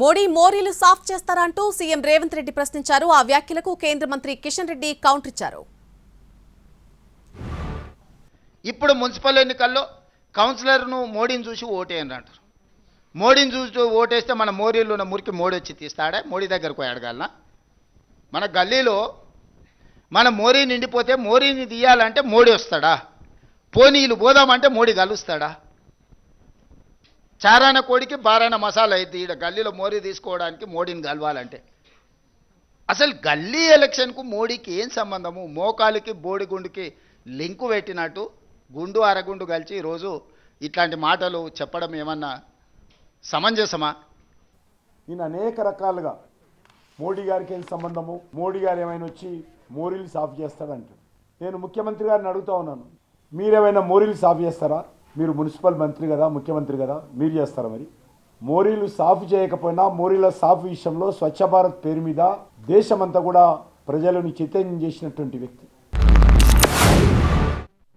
మోడీ మోరీలు సాఫ్ చేస్తారంటూ సీఎం రేవంత్ రెడ్డి ప్రశ్నించారు. ఆ వ్యాఖ్యలకు కేంద్ర మంత్రి కిషన్ రెడ్డి కౌంటర్ ఇచ్చారు. ఇప్పుడు మున్సిపల్ ఎన్నికల్లో కౌన్సిలర్ను మోడీని చూసి ఓటేయండి అంటారు. మోడీని చూసి ఓటేస్తే మన మోరీలో ఉన్న మురికి మోడీ వచ్చి తీస్తాడా? మోడీ దగ్గరకు పోయి అడగాలనా? మన గల్లీలో మన మోరీ నిండిపోతే మోరీని తీయాలంటే మోడీ వస్తాడా? పోనీలు పోదామంటే మోడీ కలుస్తాడా? చారాన కోడికి బారాన మసాలా అయితే ఈడ గల్లీలో మోరీ తీసుకోవడానికి మోడీని కలవాలంటే అసలు గల్లీ ఎలక్షన్కు మోడీకి ఏం సంబంధము? మోకాలికి బోడిగుండుకి లింకు పెట్టినట్టు గుండు అరగుండు కలిసి ఈరోజు ఇట్లాంటి మాటలు చెప్పడం ఏమన్నా సమంజసమా? నేను అనేక రకాలుగా మోడీ గారికి ఏం సంబంధము, మోడీ గారు ఏమైనా వచ్చి మోరీలు సాఫ్ చేస్తారంటారు. నేను ముఖ్యమంత్రి గారిని అడుగుతా ఉన్నాను, మీరేమైనా మోరీలు సాఫ్ చేస్తారా? మీరు మున్సిపల్ మంత్రి కదా, ముఖ్యమంత్రి కదా, మీరు చేస్తారా? మరి మోరీలు సాఫ్ చేయకపోయినా మోరీల సాఫ్ విషయంలో స్వచ్ఛ భారత్ పేరు మీద దేశమంతా కూడా ప్రజలను చైతన్యం చేసినటువంటి వ్యక్తి.